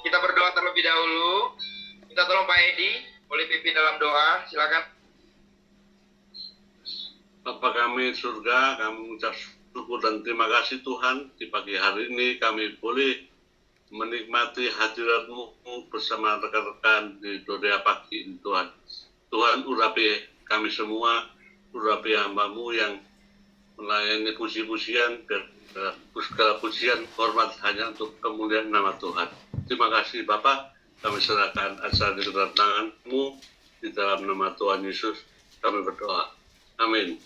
Kita berdoa terlebih dahulu. Minta tolong Pak Edi, boleh pimpin dalam doa, silakan. Bapa kami surga, kami mengucap syukur dan terima kasih Tuhan. Di pagi hari ini kami boleh menikmati hadirat-Mu bersama rekan-rekan di doa pagi ini Tuhan. Tuhan urapi kami semua, urapi hamba-Mu yang melayani puji-pujian, segala pujian, hormat hanya untuk kemuliaan nama Tuhan. Terima kasih Bapa, kami serahkan acara di tangan-Mu, di dalam nama Tuhan Yesus kami berdoa. Amin.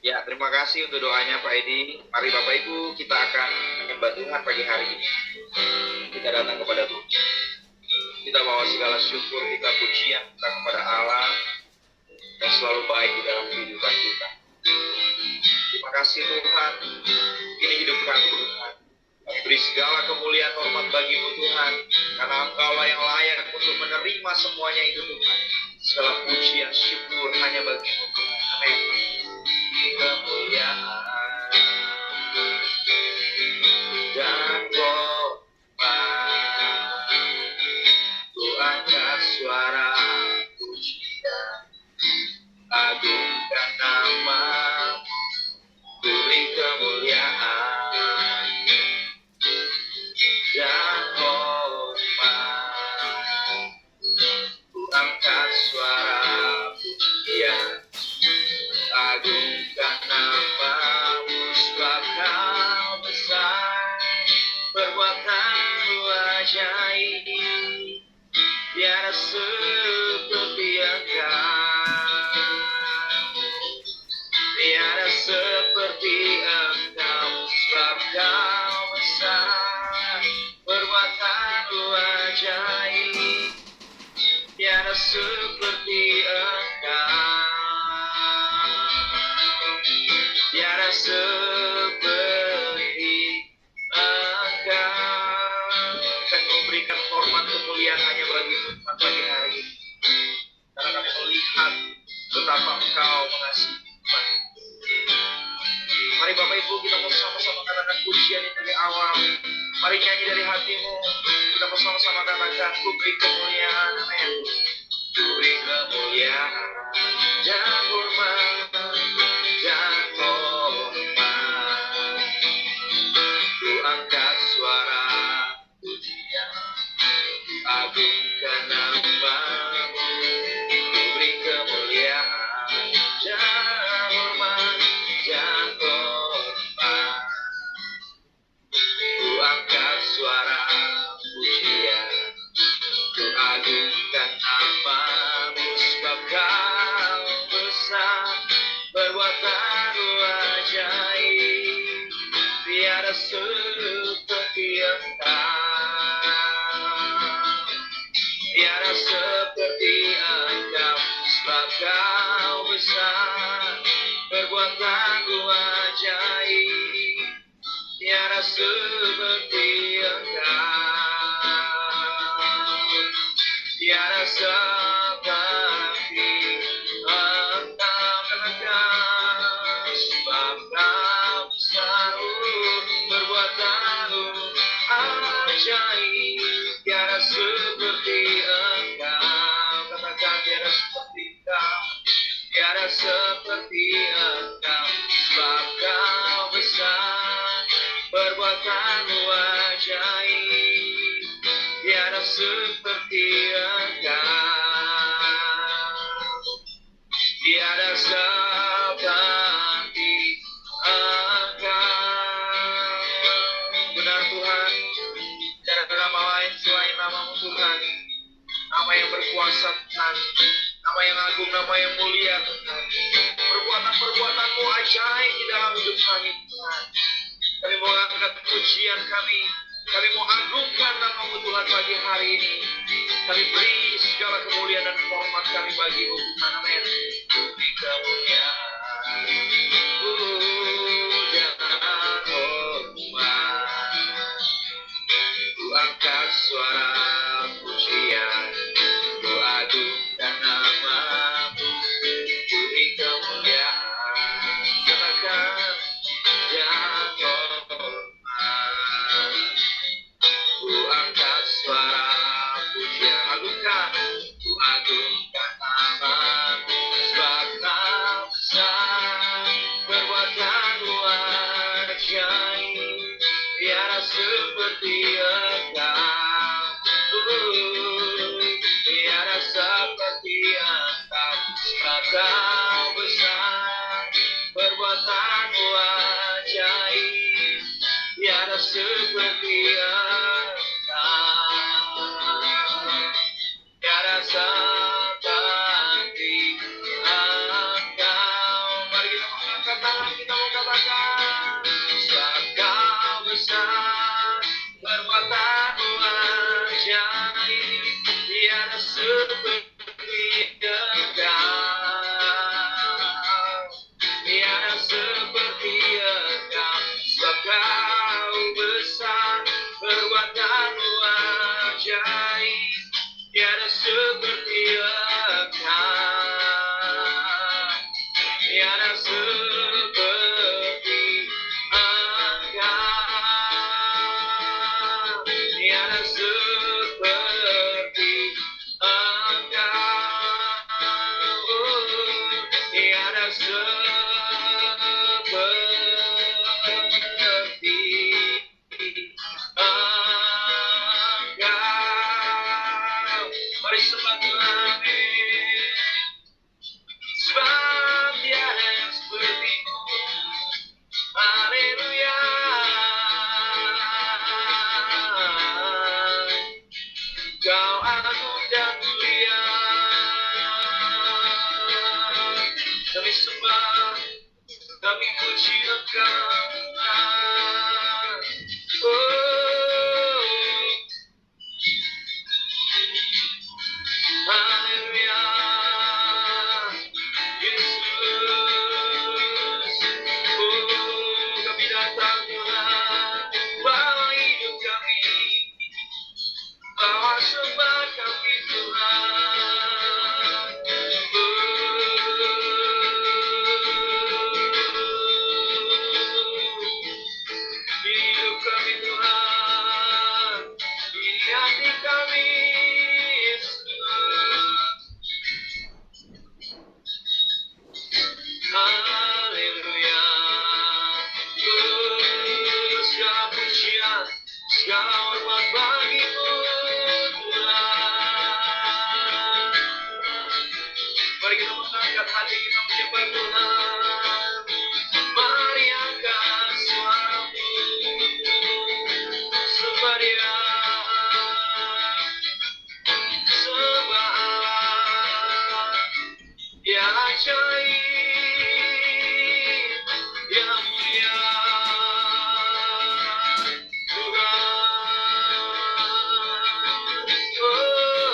Ya, terima kasih untuk doanya Pak Edi. Mari Bapak Ibu, kita akan menyembah Tuhan pagi hari ini. Kita datang kepada Tuhan. Kita bawa segala syukur, kita pujian kita kepada Allah yang selalu baik di dalam kehidupan kita. Terima kasih Tuhan, ini hidup kami Tuhan. Kami beri segala kemuliaan hormat bagi-Mu Tuhan, karena Engkau-lah yang layak untuk menerima semuanya itu Tuhan. Segala pujian, syukur hanya bagi-Mu Tuhan. Amin. Kemuliaan dan hormat, ku angkat suara pujian, agungkan nama-Mu, beri kemuliaan dan hormat, ku angkat suara pujian, agungkan nama-Mu, sebab Kau besar, perbuatan-Mu ajaib, tiada seperti Engkau, tiada seperti Engkau, sebab Kau besar, perbuatan-Mu ajaib, tiada seperti Engkau. Tiada seperti Engkau. Kami memberikan hormat kemuliaan hanya bagi-Mu Tuhan pagi hari ini. Karena kami melihat betapa Engkau mengasihi Tuhan. Mari Bapak Ibu, kita mau sama-sama katakan pujian ini dari awal. Mari nyanyi dari hatimu. Kita mau sama-sama katakan ku beri kemuliaan. Amin. Ku beri kemuliaan dan hormat dan hormat, ku angkat suara pujian, agungkan nama-Mu, ku beri kemuliaan dan hormat dan hormat, ku angkat suara pujian, ku agungkan nama-Mu, sebab Kau besar, perbuatan-Mu ajaib, tiada seperti Engkau, tiada seperti Engkau, sebab Kau besar, perbuatan-Mu ajaib, tiada seperti Engkau, tiada seperti Engkau, katakan, sebab Kau besar, perbuatan-Mu ajaib, tiada seperti Engkau, katakan, tiada seperti Engkau, tiada seperti Engkau, sebab Kau besar, perbuatan-Mu ajaib, tiada seperti Engkau, tiada seperti Engkau. Benar Tuhan, tidak ada nama lain selain nama-Mu Tuhan, nama yang berkuasa Tuhan, nama yang agung, nama yang mulia Tuhan. Perbuatan-perbuatan-Mu ajaib di dalam hidup kami Tuhan. Kami mau angkat pujian kami mau agungkan nama-Mu Tuhan pagi hari ini. Kami beri segala kemuliaan dan hormat kami bagi-Mu Tuhan. Amin. Beri kemuliaan dan hormat, ku angkat suara pujian, ku agungkan nama-Mu, beri kemuliaan, katakan dan hormat, ku tiada seperti Engkau. Tiada seperti Engkau. Engkau besar, perbuatanmu ajaib. Tiada seperti Engkau. Tiada seperti Engkau. Mari kita mengangkat tangan, kita mau katakan, Engkau besar, perbuatanmu ajaib. Tiada seperti Engkau. Tiada seperti Engkau. Engkau besar, perbuatanmu ajaib. Tiada seperti Engkau. Tiada seperti Engkau. Tiada seperti Engkau. Tiada seperti Engkau. Mari sembah Tuhan. Sebab tiada yang seperti-Mu. Haleluya. Kau agung dan mulia. Kami sembah, kami puji Engkau. Oh, haleluya. Yesus, oh kami datang Tuhan, bawa hidup kami, bawa sembah kami Tuhan. Hidup kami Tuhan, ini hati kami Yesus. Haleluya. Segala pujian, segala hormat bagi-Mu Tuhan. Mari kita mengangkat hati kita menyembah Tuhan. Mari angkat suaramu, sembah Dia, sembah Allah. Dia ajaib, Dia mulia, Tuhan. Oh,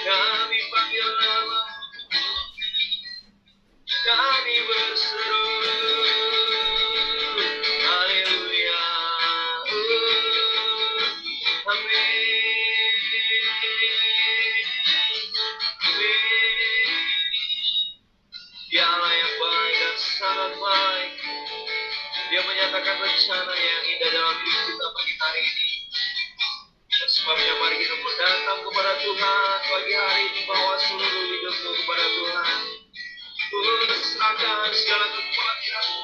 kami panggil nama-Mu, kami berseru, haleluya. Oh, amin. Dialah yang baik dan sangat baik. Dia menyatakan rencana yang indah dalam hidup kita pagi hari ini. Dan sebabnya mari kita datang kepada Tuhan pagi hari ini, bawa seluruh hidupmu kepada Tuhan. Serahkan segala kekuatan-Mu,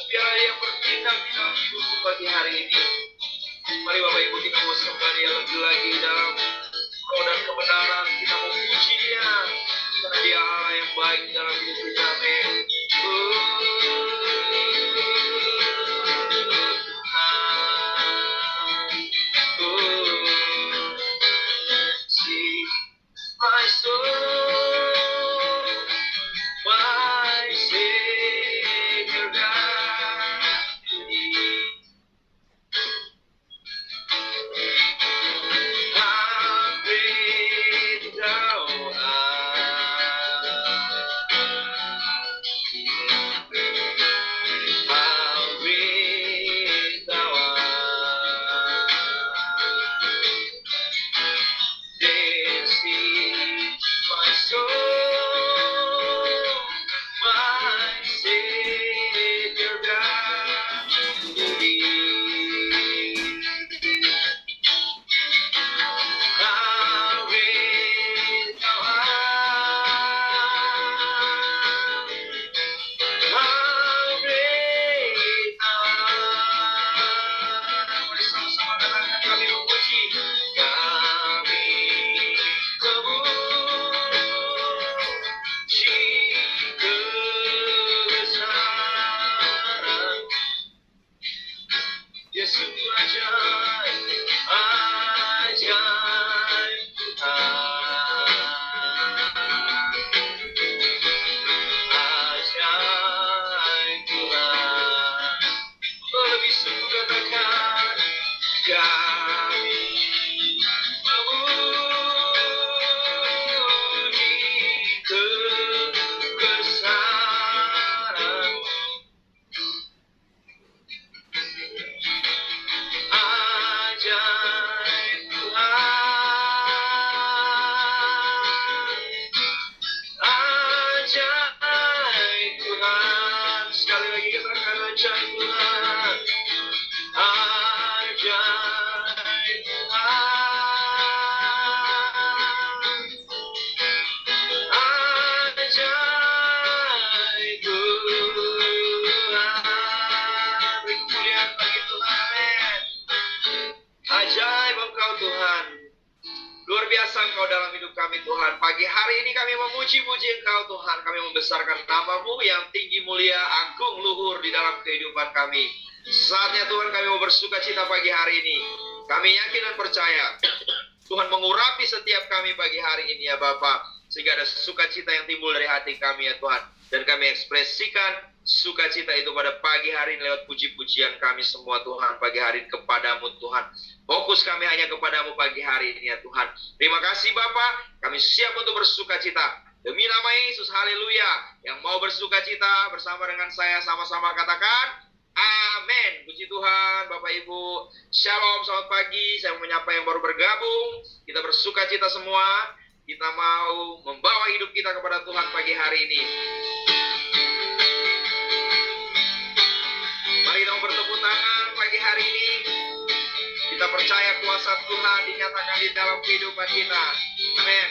biar Dia bertindak di dalam hidupmu pagi hari ini. Mari Bapak Ibu kita mau sembah Dia lagi dalam roh dan kebenaran. Kita mau puji Dia, karena Dia Allah yang baik di dalam hidup kita. Amin. See my soul, my Savior God to Thee. How great Thou art. sungguh ajaib, ajaib ajaib Tuhan. Oh, lebih sungguh katakan kami memuji kebesaran ajaib Tuhan, ajaib Tuhan. Sekali lagi katakan ajaib Tuhan, ajaib Tuhan, ajaib Tuhan. Beri kemuliaan bagi Tuhan, amin. Ajaib Engkau Tuhan, luar biasa Engkau dalam hidup kami Tuhan. Pagi hari ini kami memuji-muji Engkau Tuhan. Kami membesarkan nama-Mu yang tinggi, mulia, agung, luhur di dalam kehidupan kami. Saatnya Tuhan kami mau bersuka cita pagi hari ini. Kami yakin dan percaya Tuhan mengurapi setiap kami pagi hari ini ya Bapa, sehingga ada sukacita yang timbul dari hati kami ya Tuhan. Dan kami ekspresikan sukacita itu pada pagi hari ini lewat puji-pujian kami semua Tuhan pagi hari ini kepadamu Tuhan. Fokus kami hanya kepadamu pagi hari ini ya Tuhan. Terima kasih Bapa, kami siap untuk bersukacita. Demi nama Yesus, haleluya. Yang mau bersukacita bersama dengan saya, sama-sama katakan amin. Puji Tuhan, Bapak Ibu. Shalom, selamat pagi. Saya mau menyapa yang baru bergabung. Kita bersukacita semua. Kita mau membawa hidup kita kepada Tuhan pagi hari ini. Mari kita bertepuk tangan pagi hari ini. Kita percaya kuasa Tuhan dinyatakan di dalam kehidupan kita. Amin.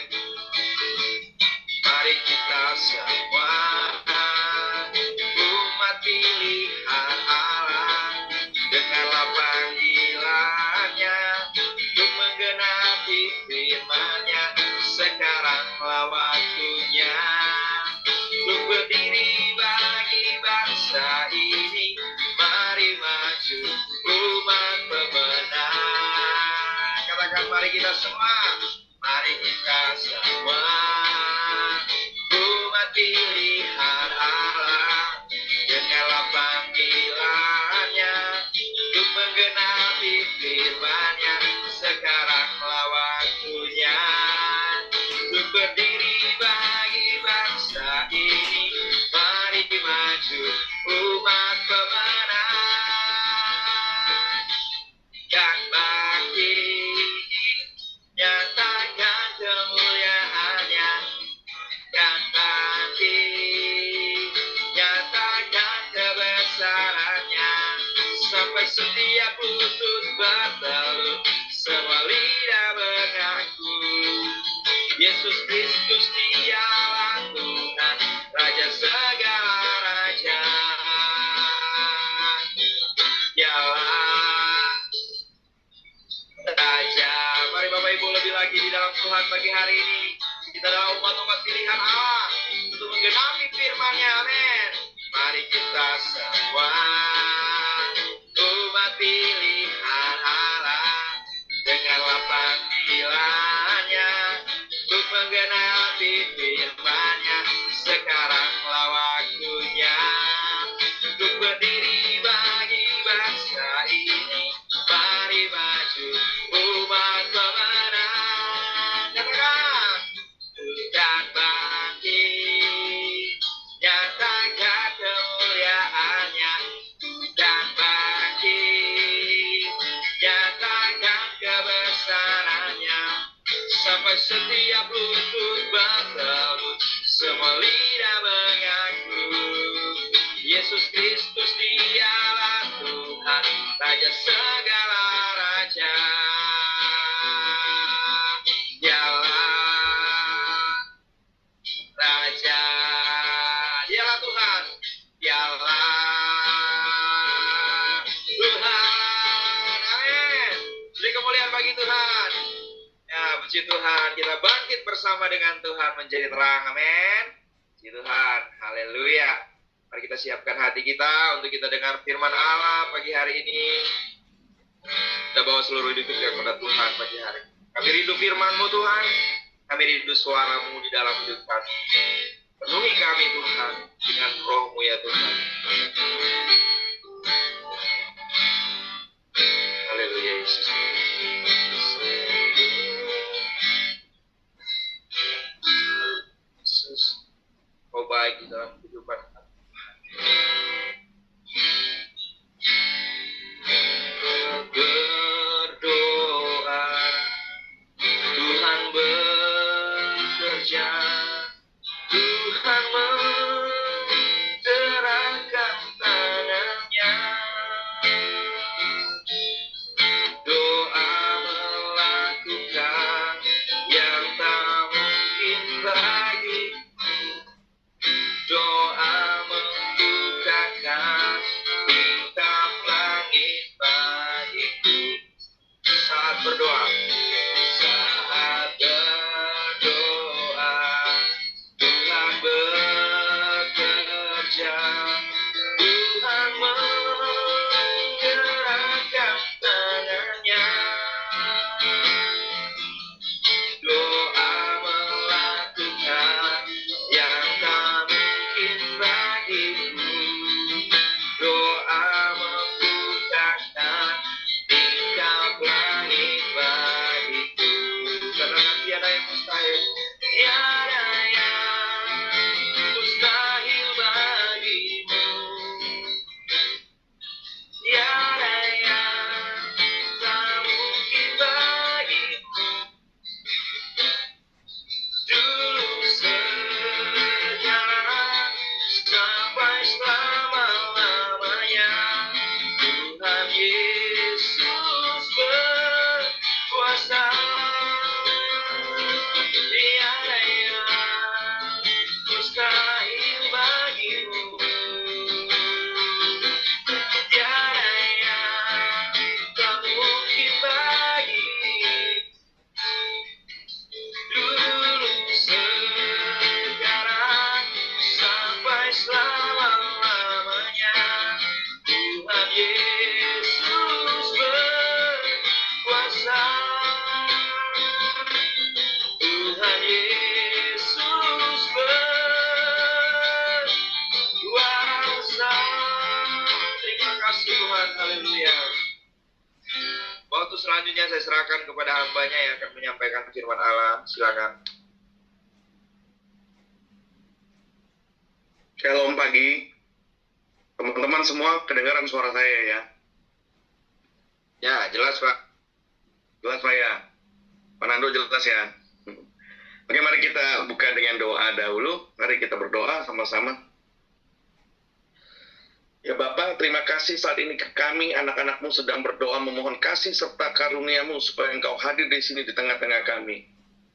Mari kita semua umat pilihan Allah, dengarlah panggilannya untuk menggenapi firman-Nya. Sekaranglah waktunya untuk berdiri bagi bangsa ini. Mari maju umat pemenang. Katakan mari kita semua. Mari kita semua umat pilihan Allah, dengarlah panggilannya untuk menggenapi firman-Nya. Sekaranglah waktunya untuk berdiri bagi bangsa ini. Mari maju umat pemenang dan bangkit, nyatakan kemuliaan-Nya dan bangkit, nyatakan kebesaran-Nya sampai setiap lutut bertelut, semua lidah mengaku Yesus Kristus dialah Tuhan, Raja segala raja. Dialah Raja. Mari Bapak Ibu lebih lagi di dalam Tuhan pagi hari ini. Kita adalah umat-umat pilihan Allah untuk menggenapi firman-Nya. Amin. Mari kita semua umat pilihan Allah, dengarlah panggilan-Nya untuk menggenapi firman-Nya. Sekaranglah waktunya untuk berdiri bagi bangsa ini. Mari maju umat pemenang. Katakan dan bangkit, nyatakan kemuliaan-Nya dan bangkit, nyatakan kebesaran-Nya sampai setiap lutut bertelut, semua lidah mengaku Yesus Kristus dialah Tuhan, Raja segala raja. Dialah Raja, dialah Tuhan, dialah Tuhan. Amin. Beri kemuliaan bagi Tuhan. Ya, puji Tuhan, kita bangkit bersama dengan Tuhan menjadi terang. Amin. Puji Tuhan, haleluya. Mari kita siapkan hati kita untuk kita dengar firman Allah pagi hari ini. seluruh hidup kita kepada Tuhan pagi hari. Kami rindu firman-Mu Tuhan. Kami rindu suara-Mu di dalam hidup kami. Penuhi kami Tuhan dengan roh-Mu ya Tuhan. Haleluya Yesus. Yesus, Kau baik di dalam kehidupan kami. Berdoa, Tuhan bekerja, Tuhan menggerakkan tangannya. Doa melakukan yang tak mungkin bagiku. Doa membukakan bintang langit bagiku. Saat berdoa, Tuhan bekerja, Tuhan menggerakkan tangannya. Doa melakukan yang tak mungkin bagiku. Doa membukakan tingkap langit bagiku. Karena tiada yang mustahil, tiada yang mustahil bagimu. Tiada yang tak mungkin bagimu. Dulu sekarang sampai selama-lamanya, Tuhan Yesus berkuasa. Tiada yang mustahil bagimu. Tiada yang tak mungkin bagimu. Dulu sekarang sampai selama-lamanya, Tuhan Yesus berkuasa. Tuhan Yesus berkuasa. Terima kasih Tuhan, haleluya. Waktu selanjutnya saya serahkan kepada hambanya yang akan menyampaikan firman Allah. Silakan. Shalom pagi, teman-teman semua, kedengaran suara saya ya? Ya, jelas Pak. Jelas Pak ya? Pak Nando jelas ya? Oke, mari kita buka dengan doa dahulu. Mari kita berdoa sama-sama. Ya Bapak, terima kasih saat ini kami, anak-anak-Mu sedang berdoa memohon kasih serta karunia-Mu supaya Engkau hadir di sini di tengah-tengah kami.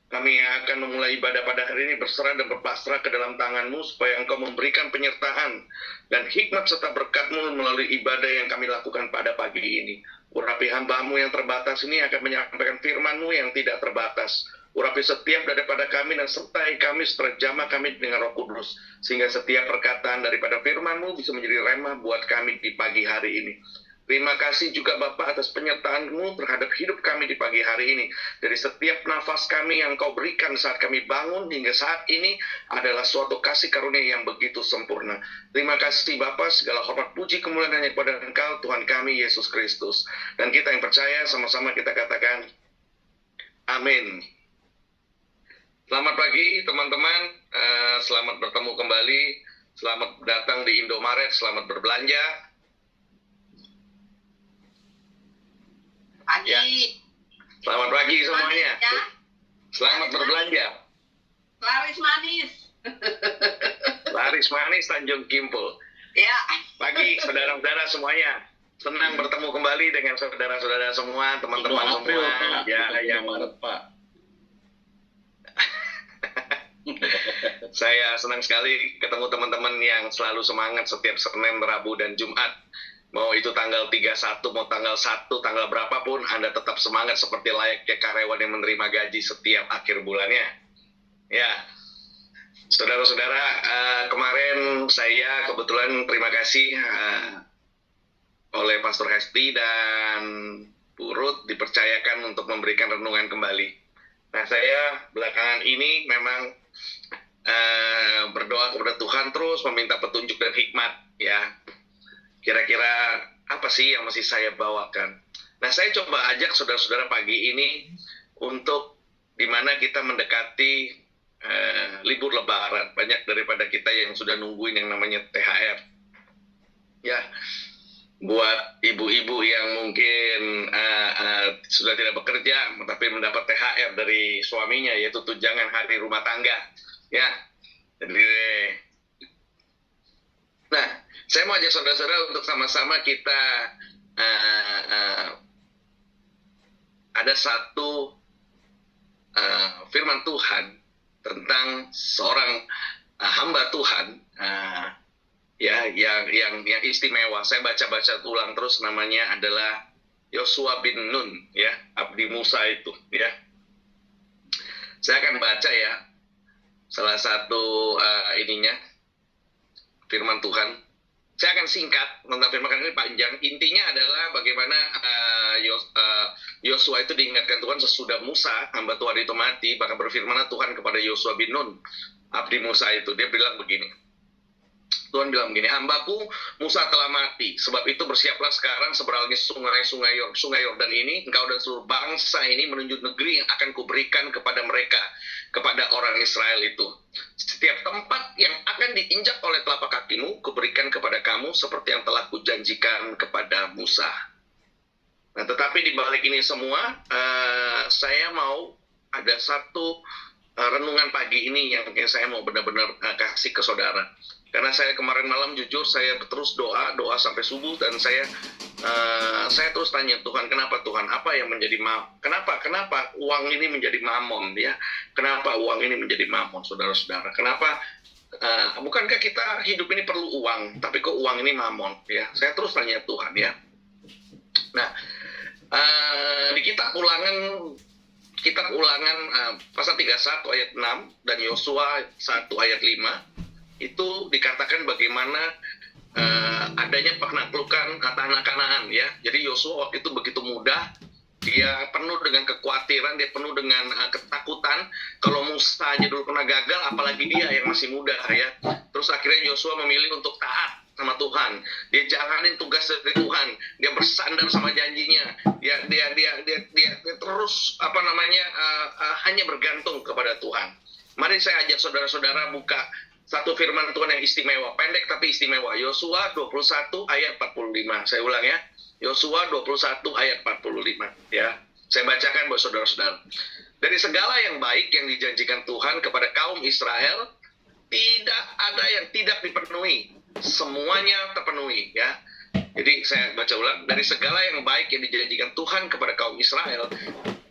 Kami yang akan memulai ibadah pada hari ini berserah dan berpasrah ke dalam tangan-Mu supaya Engkau memberikan penyertaan dan hikmat serta berkat-Mu melalui ibadah yang kami lakukan pada pagi ini. Urapi hamba-Mu yang terbatas ini akan menyampaikan firman-Mu yang tidak terbatas. Urapi setiap daripada kami dan sertai kami setelah jamah kami dengan Roh Kudus, sehingga setiap perkataan daripada firman-Mu bisa menjadi remah buat kami di pagi hari ini. Terima kasih juga Bapa atas penyertaan-Mu terhadap hidup kami di pagi hari ini. Dari setiap nafas kami yang Kau berikan saat kami bangun hingga saat ini adalah suatu kasih karunia yang begitu sempurna. Terima kasih Bapa, segala hormat puji kemuliaan hanya kepada Engkau Tuhan kami Yesus Kristus. Dan kita yang percaya sama-sama kita katakan amin. Selamat pagi teman-teman, selamat bertemu kembali, selamat datang di Indomaret, selamat berbelanja. Pagi. Ya. Selamat pagi semuanya. Ya. Selamat berbelanja. Laris manis. Laris manis Tanjung Kimpul. Ya. Pagi saudara-saudara semuanya. Senang bertemu kembali dengan saudara-saudara semua, teman-teman semua. Ya, yang Maret, Pak. Saya senang sekali ketemu teman-teman yang selalu semangat setiap Senin, Rabu, dan Jumat. Mau itu tanggal 31, mau tanggal 1, tanggal berapapun, Anda tetap semangat seperti layaknya karyawan yang menerima gaji setiap akhir bulannya. Ya, saudara-saudara, kemarin saya kebetulan terima kasih oleh Pastor Hesti dan Bu Ruth Ruth dipercayakan untuk memberikan renungan kembali. Nah, saya belakangan ini memang berdoa kepada Tuhan terus meminta petunjuk dan hikmat ya. Kira-kira apa sih yang mesti saya bawakan? Nah, saya coba ajak saudara-saudara pagi ini untuk dimana kita mendekati libur Lebaran. Banyak daripada kita yang sudah nungguin yang namanya THR. Ya, buat ibu-ibu yang mungkin sudah tidak bekerja tapi mendapat THR dari suaminya, yaitu tunjangan hari rumah tangga. Ya, jadi, nah, saya mau ajak saudara-saudara untuk sama-sama kita ada satu firman Tuhan tentang seorang hamba Tuhan ya yang istimewa. Saya baca ulang terus, namanya adalah Yosua bin Nun ya, abdi Musa itu ya. Saya akan baca ya salah satu firman Tuhan. Saya akan singkat tentang firman ini panjang. Intinya adalah bagaimana Yosua itu diingatkan Tuhan sesudah Musa, hamba Tuhan itu mati, maka berfirmanlah Tuhan kepada Yosua bin Nun, abdi Musa itu. Dia bilang begini. Tuhan bilang begini, hambaku Musa telah mati, sebab itu bersiaplah sekarang seberangnya sungai Yordan ini, engkau dan seluruh bangsa ini menuju negeri yang akan kuberikan kepada mereka, kepada orang Israel itu. Setiap tempat yang akan diinjak oleh telapak kakimu, kuberikan kepada kamu seperti yang telah kujanjikan kepada Musa. Nah, tetapi di balik ini semua, saya mau ada satu renungan pagi ini yang saya mau benar-benar kasih ke saudara. Karena saya kemarin malam jujur saya terus doa sampai subuh, dan saya terus tanya Tuhan, kenapa Tuhan, apa yang menjadi kenapa uang ini menjadi mamon ya? Kenapa uang ini menjadi mamon, saudara-saudara? Kenapa bukankah kita hidup ini perlu uang, tapi kok uang ini mamon ya? Saya terus tanya Tuhan ya. Nah, di kitab Ulangan pasal 31 ayat 6 dan Yosua 1 ayat 5 itu dikatakan bagaimana adanya penaklukan tanah Kanaan ya. Jadi Yosua waktu itu begitu mudah, dia penuh dengan kekhawatiran, dia penuh dengan ketakutan. Kalau Musa aja dulu pernah gagal, apalagi dia yang masih muda ya. Terus akhirnya Yosua memilih untuk taat sama Tuhan. Dia jalanin tugas dari Tuhan. Dia bersandar sama janjinya. Dia terus hanya bergantung kepada Tuhan. Mari saya ajak saudara-saudara buka satu firman Tuhan yang istimewa, pendek tapi istimewa. Yosua 21 ayat 45. Saya ulang ya. Yosua 21 ayat 45 ya. Saya bacakan buat saudara-saudara. Dari segala yang baik yang dijanjikan Tuhan kepada kaum Israel, tidak ada yang tidak dipenuhi. Semuanya terpenuhi ya. Jadi saya baca ulang, dari segala yang baik yang dijanjikan Tuhan kepada kaum Israel,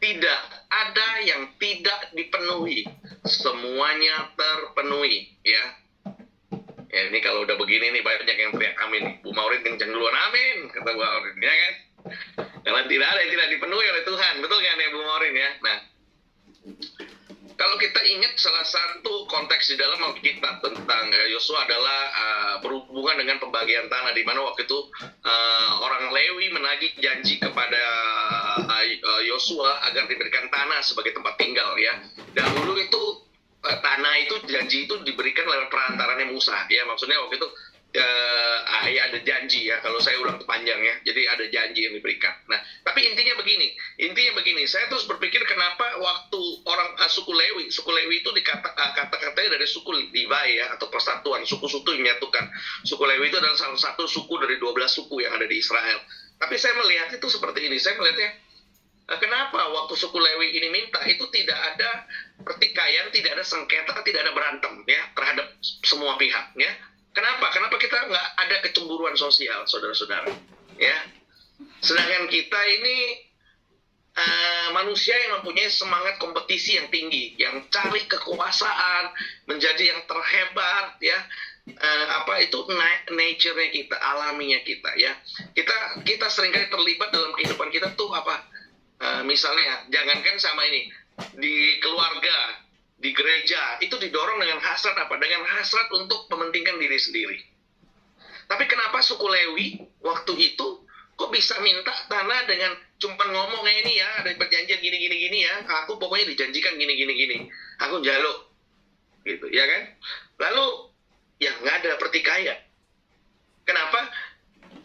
tidak ada yang tidak dipenuhi. Semuanya terpenuhi ya. Ya, ini kalau udah begini nih banyak yang teriak amin nih. Bu Maurin kencang duluan amin, kata Bu Maurin ya kan. Karena tidak ada yang tidak dipenuhi oleh Tuhan, betul kan ya Bu Maurin ya. Nah, kalau kita ingat salah satu konteks di dalam Alkitab tentang Yosua adalah berhubungan dengan pembagian tanah, di mana waktu itu orang Lewi menagih janji kepada Yosua agar diberikan tanah sebagai tempat tinggal ya. Dahulu itu tanah itu janji itu diberikan lewat perantarannya Musa ya. Maksudnya waktu itu ya ada janji ya, kalau saya ulang panjang ya, jadi ada janji yang diberikan. Nah, tapi intinya begini, saya terus berpikir kenapa waktu orang suku Lewi itu kata-katanya dari suku Levi ya, atau persatuan suku-suku yang menyatukan. Suku Lewi itu adalah salah satu suku dari 12 suku yang ada di Israel. Tapi saya melihat itu seperti ini, saya melihatnya kenapa waktu suku Lewi ini minta itu tidak ada pertikaian, tidak ada sengketa, tidak ada berantem ya terhadap semua pihak ya. Kenapa kita nggak ada kecemburuan sosial, saudara-saudara? Ya, sedangkan kita ini manusia yang mempunyai semangat kompetisi yang tinggi, yang cari kekuasaan, menjadi yang terhebat, ya. Itu nature-nya kita, alaminya kita, ya. Kita seringkali terlibat dalam kehidupan kita tuh misalnya, jangankan sama ini di keluarga, di gereja, itu didorong dengan hasrat dengan hasrat untuk mementingkan diri sendiri. Tapi kenapa suku Lewi waktu itu kok bisa minta tanah dengan cuman ngomongnya ini ya, ada perjanjian gini ya, aku pokoknya dijanjikan gini, aku njaluk, gitu, ya kan? Lalu, ya nggak ada pertikaian. Kenapa?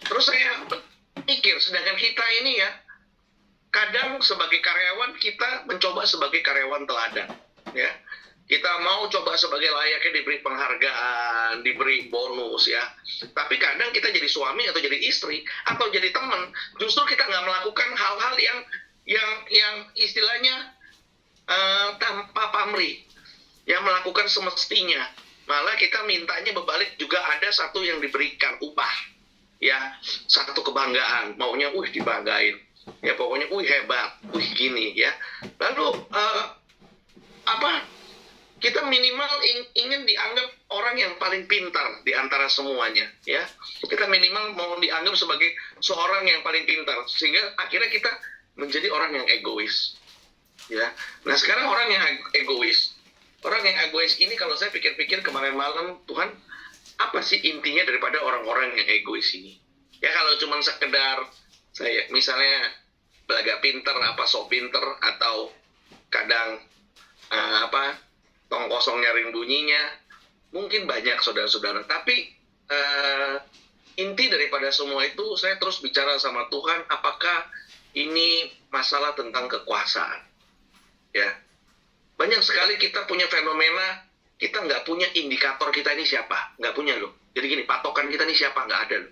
Terus saya pikir, sedangkan kita ini ya, kadang sebagai karyawan kita mencoba sebagai karyawan teladan, ya. Kita mau coba sebagai layaknya diberi penghargaan, diberi bonus ya. Tapi kadang kita jadi suami atau jadi istri atau jadi teman, justru kita nggak melakukan hal-hal yang istilahnya tanpa pamrih, yang melakukan semestinya. Malah kita mintanya berbalik, juga ada satu yang diberikan upah, ya, satu kebanggaan, maunya, dibanggain, ya pokoknya, hebat, gini ya. Lalu kita minimal ingin dianggap orang yang paling pintar di antara semuanya, ya. Kita minimal mau dianggap sebagai seorang yang paling pintar, sehingga akhirnya kita menjadi orang yang egois, ya. Nah sekarang orang yang egois ini, kalau saya pikir-pikir kemarin malam, Tuhan, apa sih intinya daripada orang-orang yang egois ini? Ya kalau cuma sekedar saya misalnya belaga pinter, sok pinter, atau kadang tong kosong nyaring bunyinya, mungkin banyak saudara-saudara. Tapi inti daripada semua itu, saya terus bicara sama Tuhan, apakah ini masalah tentang kekuasaan? Ya, banyak sekali kita punya fenomena, kita nggak punya indikator kita ini siapa, nggak punya loh. Jadi gini, patokan kita ini siapa, nggak ada loh.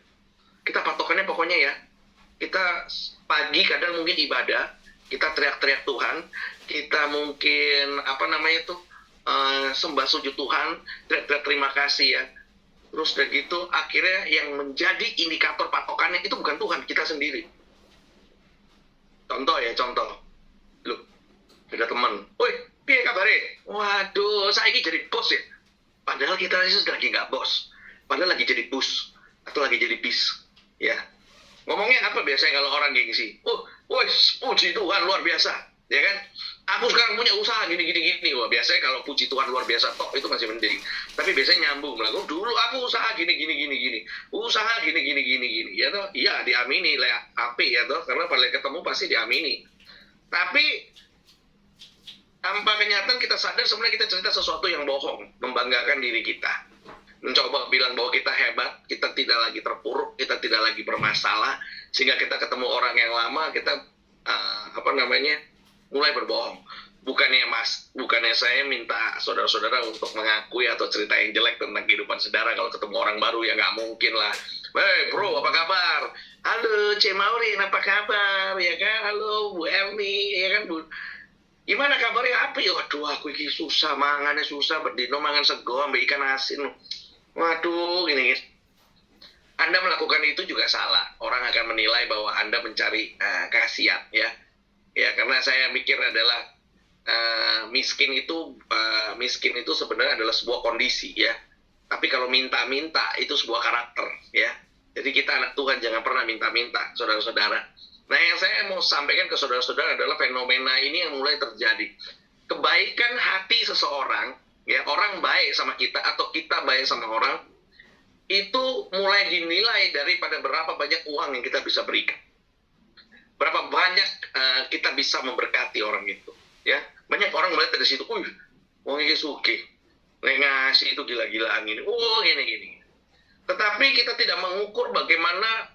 Kita patokannya pokoknya ya, kita pagi kadang mungkin ibadah, kita teriak-teriak Tuhan, kita mungkin sembah sujud Tuhan, teriak-teriak terima kasih ya. Terus dari gitu akhirnya yang menjadi indikator patokannya itu bukan Tuhan, kita sendiri. Contoh, loh, ada teman, piye kabare? Waduh, saya ini jadi bos ya. Padahal kita lagi nggak bos, padahal lagi jadi bus atau lagi jadi bis, ya. Ngomongnya apa biasanya kalau orang gengsi? Puji Tuhan luar biasa, ya kan? Aku sekarang punya usaha gini. Wah, biasanya kalau puji Tuhan luar biasa tok itu masih mending. Tapi biasanya nyambung lah. Dulu aku usaha gini. Usaha gini. Ya toh? Iya, diamini lah api ya toh, karena pada ketemu pasti diamini. Tapi tanpa kenyataan kita sadar sebenarnya kita cerita sesuatu yang bohong, membanggakan diri kita. Mencoba bilang bahwa kita hebat, kita tidak lagi terpuruk, kita tidak lagi bermasalah, sehingga kita ketemu orang yang lama, kita mulai berbohong. Bukannya saya minta saudara-saudara untuk mengakui atau cerita yang jelek tentang kehidupan saudara kalau ketemu orang baru, ya nggak mungkin lah. Hey bro, apa kabar? Halo, C. Maureen, apa kabar? Ya kan, halo Bu Erni, ya kan Bu. Gimana kabarnya? Apa ya? Waduh, aku ini susah, mangannya susah, berdino mangan sego, ambil ikan asin. Waduh, gini. Anda melakukan itu juga salah. Orang akan menilai bahwa Anda mencari kasihan, ya. Ya, karena saya mikir adalah miskin itu sebenarnya adalah sebuah kondisi, ya. Tapi kalau minta-minta itu sebuah karakter, ya. Jadi kita anak Tuhan jangan pernah minta-minta, saudara-saudara. Nah, yang saya mau sampaikan ke saudara-saudara adalah fenomena ini yang mulai terjadi. Kebaikan hati seseorang, ya, orang baik sama kita atau kita baik sama orang, itu mulai dinilai daripada berapa banyak uang yang kita bisa berikan. Berapa banyak kita bisa memberkati orang itu, ya. Banyak orang melihat dari situ, wong iki sugih, ngasih itu gila-gilaan ini, gini. Tetapi kita tidak mengukur bagaimana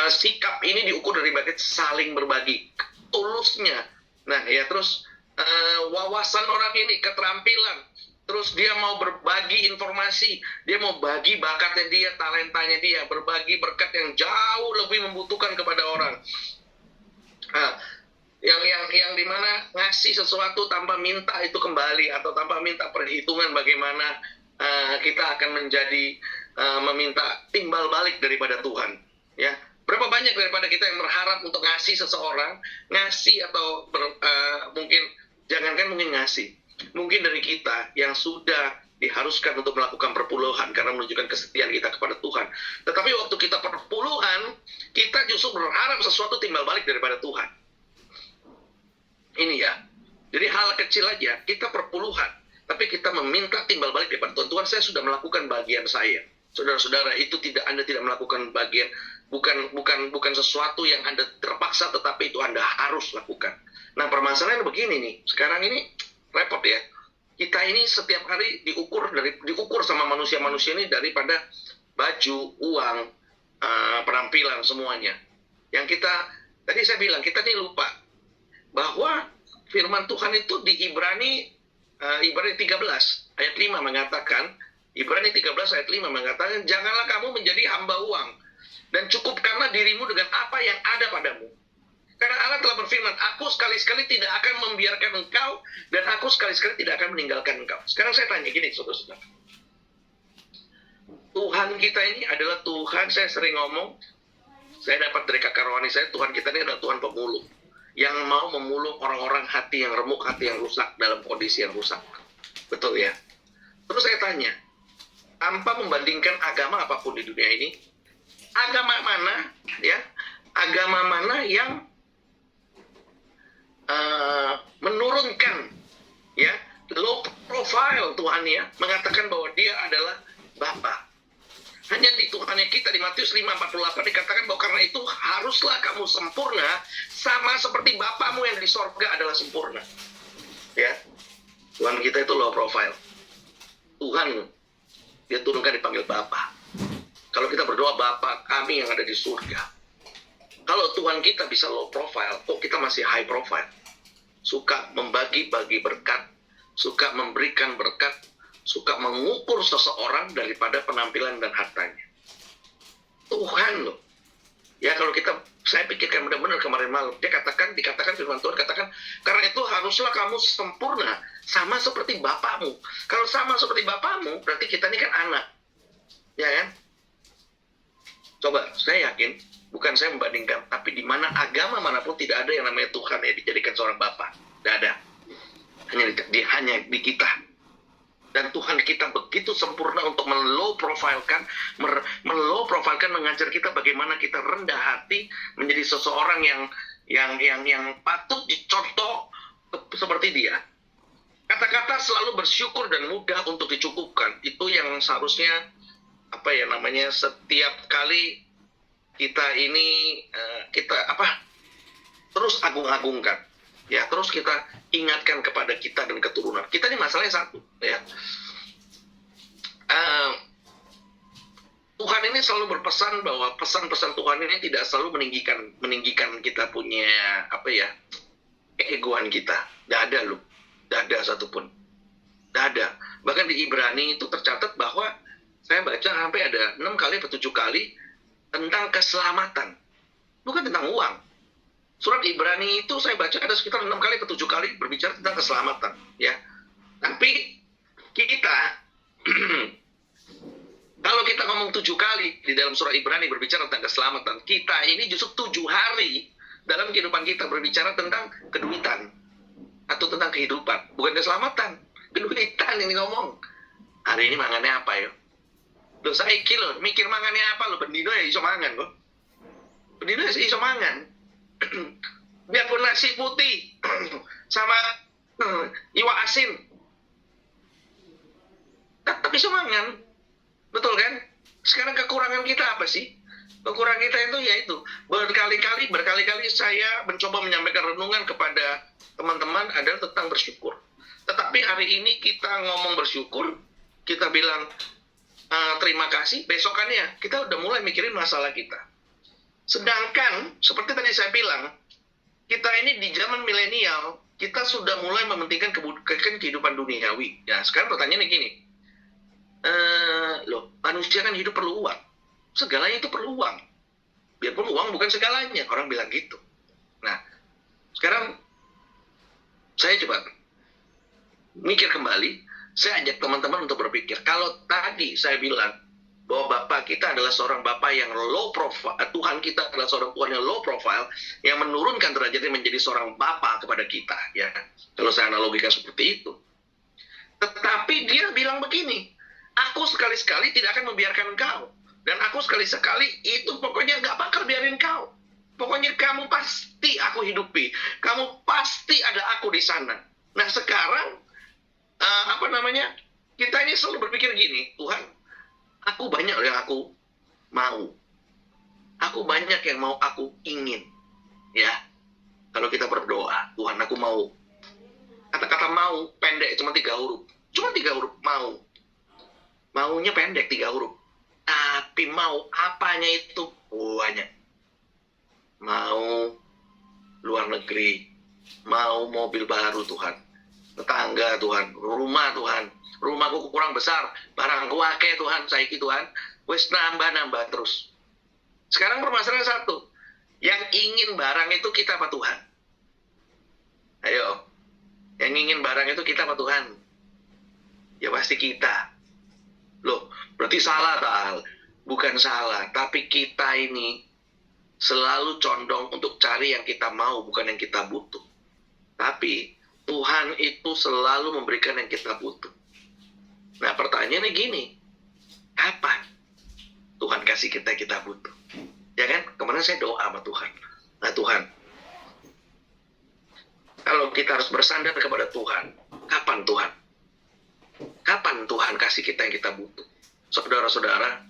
sikap ini diukur dari bagian saling berbagi, tulusnya. Nah, ya terus wawasan orang ini, keterampilan, terus dia mau berbagi informasi, dia mau bagi bakatnya dia, talentanya dia, berbagi berkat yang jauh lebih membutuhkan kepada orang. Yang dimana ngasih sesuatu tanpa minta itu kembali, atau tanpa minta perhitungan bagaimana kita akan menjadi meminta timbal balik daripada Tuhan, ya. Berapa banyak daripada kita yang berharap untuk ngasih seseorang, atau mungkin jangankan mungkin ngasih, mungkin dari kita yang sudah diharuskan untuk melakukan perpuluhan karena menunjukkan kesetiaan kita kepada Tuhan. Tetapi waktu kita perpuluhan, kita justru berharap sesuatu timbal balik daripada Tuhan. Ini ya. Jadi hal kecil aja, kita perpuluhan, tapi kita meminta timbal balik daripada Tuhan. Tuhan, saya sudah melakukan bagian saya. Saudara-saudara, itu Anda tidak melakukan bagian bukan sesuatu yang Anda terpaksa, tetapi itu Anda harus lakukan. Nah, permasalahan begini nih, sekarang ini repot ya. Kita ini setiap hari diukur sama manusia-manusia ini daripada baju, uang, penampilan semuanya. Yang tadi saya bilang, kita ini lupa bahwa firman Tuhan itu di Ibrani 13 ayat 5 mengatakan, Ibrani 13 ayat 5 mengatakan, janganlah kamu menjadi hamba uang, dan cukupkanlah dirimu dengan apa yang ada padamu. Karena Allah telah berfirman, aku sekali-sekali tidak akan membiarkan engkau, dan aku sekali-sekali tidak akan meninggalkan engkau. Sekarang saya tanya gini, saudara-saudara. Tuhan kita ini adalah Tuhan, saya sering ngomong, saya dapat dari kakak rohani saya, Tuhan kita ini adalah Tuhan pemulung. Yang mau memulung orang-orang hati yang remuk, hati yang rusak, dalam kondisi yang rusak. Betul ya? Terus saya tanya, tanpa membandingkan agama apapun di dunia ini, agama mana yang menurunkan ya low profile Tuhan ya, mengatakan bahwa dia adalah Bapa. Hanya di Tuhannya kita di Matius 5:48 dikatakan bahwa karena itu haruslah kamu sempurna sama seperti Bapamu yang di sorga adalah sempurna. Ya, Tuhan kita itu low profile. Tuhan dia turunkan dipanggil Bapa. Kalau kita berdoa Bapa kami yang ada di surga. Kalau Tuhan kita bisa low profile, kok kita masih high profile? Suka membagi-bagi berkat, suka memberikan berkat, suka mengukur seseorang daripada penampilan dan hartanya. Tuhan loh. Ya kalau saya pikirkan benar-benar kemarin malam, dikatakan firman Tuhan katakan, karena itu haruslah kamu sempurna, sama seperti Bapamu. Kalau sama seperti Bapamu, berarti kita ini kan anak. Ya kan? Coba, saya yakin, bukan saya membandingkan, tapi di mana agama manapun tidak ada yang namanya Tuhan ya dijadikan seorang Bapa. Tidak ada. Hanya di kita. Dan Tuhan kita begitu sempurna untuk men-low profilekan, mengajar kita bagaimana kita rendah hati menjadi seseorang yang patut dicontoh seperti dia. Kata-kata selalu bersyukur dan mudah untuk dicukupkan. Itu yang seharusnya setiap kali kita ini terus agung-agungkan. Ya, terus kita ingatkan kepada kita dan keturunan. Kita ini masalahnya satu, ya. Tuhan ini selalu berpesan bahwa pesan-pesan Tuhan ini tidak selalu meninggikan kita punya keegoan kita. Tidak ada loh, tidak ada satupun, tidak ada. Bahkan di Ibrani itu tercatat bahwa saya baca sampai ada 6 kali atau 7 kali tentang keselamatan, bukan tentang uang. Surat Ibrani itu saya baca ada sekitar 6 kali atau 7 kali berbicara tentang keselamatan, ya. Tapi kita kalau kita ngomong 7 kali di dalam surat Ibrani berbicara tentang keselamatan, kita ini justru 7 hari dalam kehidupan kita berbicara tentang keduitan atau tentang kehidupan, bukan keselamatan, keduitan ini ngomong. Hari ini mangannya apa ya? Loh saya mikir mangannya apa lo, bendino ya iso mangan kok. Bendino ya iso mangan. Biarpun nasi putih sama iwak asin tetap bisa mangan, betul kan? Sekarang kekurangan kita apa sih? Kekurangan kita itu yaitu berkali-kali saya mencoba menyampaikan renungan kepada teman-teman adalah tentang bersyukur. Tetapi hari ini kita ngomong bersyukur, kita bilang terima kasih, besokannya kita udah mulai mikirin masalah kita. Sedangkan, seperti tadi saya bilang, kita ini di zaman milenial, kita sudah mulai mementingkan kehidupan duniawi. Ya, sekarang pertanyaannya gini, manusia kan hidup perlu uang. Segalanya itu perlu uang. Biarpun uang bukan segalanya, orang bilang gitu. Nah, sekarang saya coba mikir kembali, saya ajak teman-teman untuk berpikir. Kalau tadi saya bilang, bahwa Bapak kita adalah seorang Bapak yang low profile, Tuhan kita adalah seorang Tuhan yang low profile, yang menurunkan derajatnya menjadi seorang Bapak kepada kita, ya. Kalau saya analogikan seperti itu. Tetapi dia bilang begini, aku sekali-sekali tidak akan membiarkan engkau, dan aku sekali-sekali itu pokoknya nggak bakal biarin kau. Pokoknya kamu pasti aku hidupi, kamu pasti ada aku di sana. Nah sekarang, kita ini selalu berpikir gini, Tuhan, aku banyak yang aku mau. Aku banyak yang mau aku ingin. Ya, kalau kita berdoa, Tuhan aku mau. Kata-kata mau pendek, cuma 3 huruf. Cuma 3 huruf, mau. Maunya pendek 3 huruf. Tapi mau apanya itu banyak. Mau luar negeri, mau mobil baru Tuhan, tetangga Tuhan, rumah Tuhan, rumahku kurang besar, barangku akeh Tuhan, saiki Tuhan, wis nambah terus. Sekarang permasalahan satu, yang ingin barang itu kita apa Tuhan? Ayo, yang ingin barang itu kita apa Tuhan? Ya pasti kita. Loh, berarti salah Ta'al? Bukan salah, tapi kita ini selalu condong untuk cari yang kita mau, bukan yang kita butuh. Tapi Tuhan itu selalu memberikan yang kita butuh. Nah pertanyaannya gini, kapan Tuhan kasih kita yang kita butuh? Ya kan, kemarin saya doa sama Tuhan. Nah Tuhan, kalau kita harus bersandar kepada Tuhan, kapan Tuhan? Kapan Tuhan kasih kita yang kita butuh? Saudara-saudara,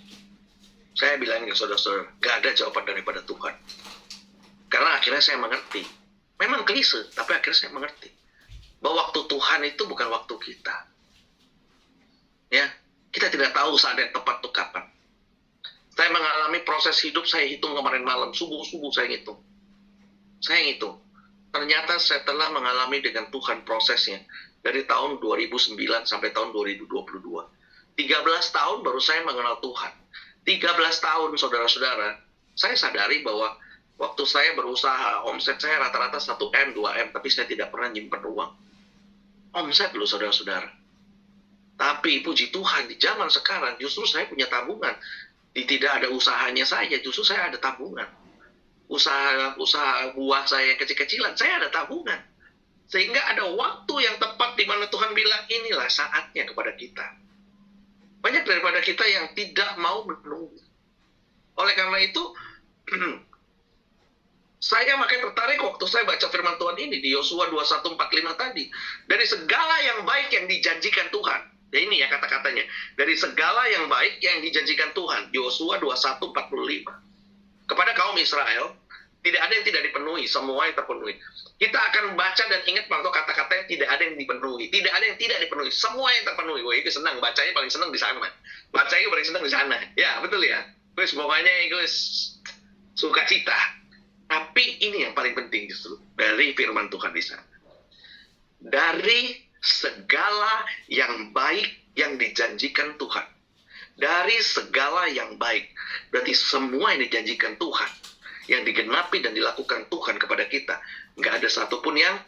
saya bilang ke saudara-saudara, gak ada jawaban daripada Tuhan. Karena akhirnya saya mengerti. Memang klise, tapi akhirnya saya mengerti. Bahwa waktu Tuhan itu bukan waktu kita. Ya, kita tidak tahu saat yang tepat itu kapan. Saya mengalami proses hidup, saya hitung kemarin malam, subuh-subuh saya ngitung. Saya ngitung. Ternyata saya telah mengalami dengan Tuhan prosesnya. Dari tahun 2009 sampai tahun 2022. 13 tahun baru saya mengenal Tuhan. 13 tahun, saudara-saudara, saya sadari bahwa waktu saya berusaha, omset saya rata-rata 1M, 2M, tapi saya tidak pernah nyimpen uang. Omset loh, saudara-saudara. Tapi puji Tuhan, di zaman sekarang justru saya punya tabungan. Tidak ada usahanya saja, justru saya ada tabungan. Usaha buah saya yang kecil-kecilan, saya ada tabungan. Sehingga ada waktu yang tepat di mana Tuhan bilang, inilah saatnya kepada kita. Banyak daripada kita yang tidak mau menunggu. Oleh karena itu, saya makin tertarik waktu saya baca firman Tuhan ini di Yosua 21:45 tadi. Dari segala yang baik yang dijanjikan Tuhan. Ya ini ya kata-katanya. Dari segala yang baik yang dijanjikan Tuhan. Yosua 21:45. Kepada kaum Israel, tidak ada yang tidak dipenuhi, semua yang terpenuhi. Kita akan baca dan ingat waktu kata-katanya tidak ada yang dipenuhi. Tidak ada yang tidak dipenuhi, semua yang terpenuhi. Wah, itu senang, bacanya paling senang di sana. Bacanya paling senang di sana. Ya, betul ya. Guys, pokoknya guys suka cita. Tapi ini yang paling penting justru dari firman Tuhan di sana. Dari segala yang baik yang dijanjikan Tuhan. Dari segala yang baik. Berarti semua yang dijanjikan Tuhan, yang digenapi dan dilakukan Tuhan kepada kita, nggak ada satupun yang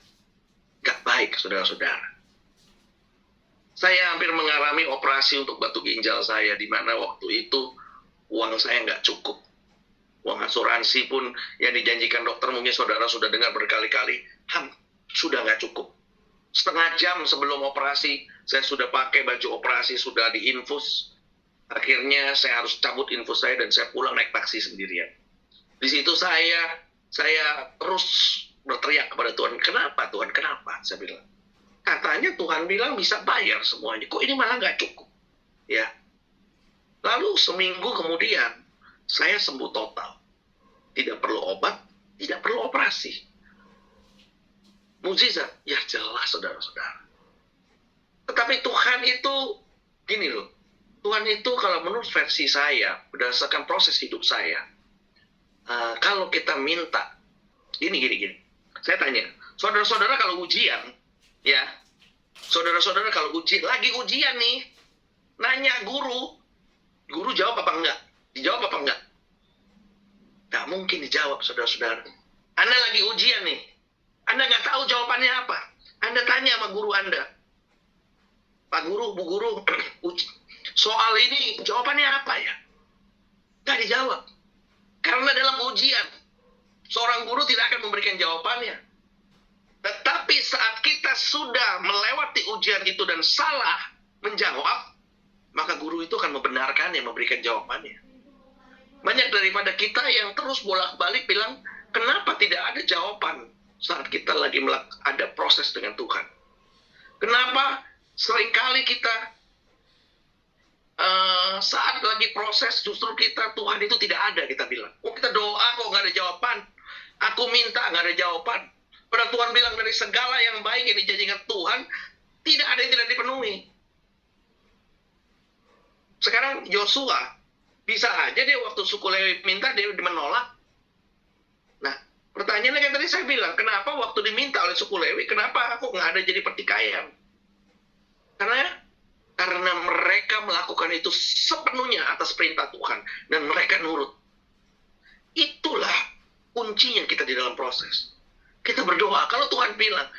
nggak baik, saudara-saudara. Saya hampir mengalami operasi untuk batu ginjal saya, di mana waktu itu uang saya nggak cukup. Uang asuransi pun yang dijanjikan dokter, mungkin saudara sudah dengar berkali-kali, sudah nggak cukup. Setengah jam sebelum operasi, saya sudah pakai baju operasi, sudah diinfus. Akhirnya saya harus cabut infus saya dan saya pulang naik taksi sendirian. Di situ saya terus berteriak kepada Tuhan, kenapa Tuhan, kenapa? Saya bilang, katanya Tuhan bilang bisa bayar semuanya, kok ini malah nggak cukup? Ya. Lalu seminggu kemudian, saya sembuh total. Tidak perlu obat, tidak perlu operasi. Mukjizat, ya jelas saudara-saudara. Tetapi Tuhan itu, gini loh, Tuhan itu kalau menurut versi saya, berdasarkan proses hidup saya, kalau kita minta, gini. Saya tanya, saudara-saudara kalau ujian, ya, saudara-saudara kalau lagi ujian nih, nanya guru jawab apa enggak? Dijawab apa enggak? Nggak mungkin dijawab, saudara-saudara. Anda lagi ujian nih, Anda nggak tahu jawabannya apa. Anda tanya sama guru Anda, Pak Guru, Bu Guru, soal ini jawabannya apa ya? Nggak dijawab. Karena dalam ujian, seorang guru tidak akan memberikan jawabannya. Tetapi saat kita sudah melewati ujian itu dan salah menjawab, maka guru itu akan membenarkannya, memberikan jawabannya. Banyak daripada kita yang terus bolak-balik bilang, kenapa tidak ada jawaban saat kita lagi ada proses dengan Tuhan? Kenapa seringkali kita saat lagi proses justru Tuhan itu tidak ada, kita bilang. Oh, kita doa kok nggak ada jawaban. Aku minta nggak ada jawaban. Padahal Tuhan bilang dari segala yang baik yang dijanjikan Tuhan, tidak ada yang tidak dipenuhi. Sekarang Yosua, bisa aja dia waktu suku Lewi minta, dia menolak. Nah, pertanyaannya kan tadi saya bilang, kenapa waktu diminta oleh suku Lewi, kenapa aku nggak ada jadi pertikaian? Karena mereka melakukan itu sepenuhnya atas perintah Tuhan, dan mereka nurut. Itulah kuncinya kita di dalam proses. Kita berdoa, kalau Tuhan bilang,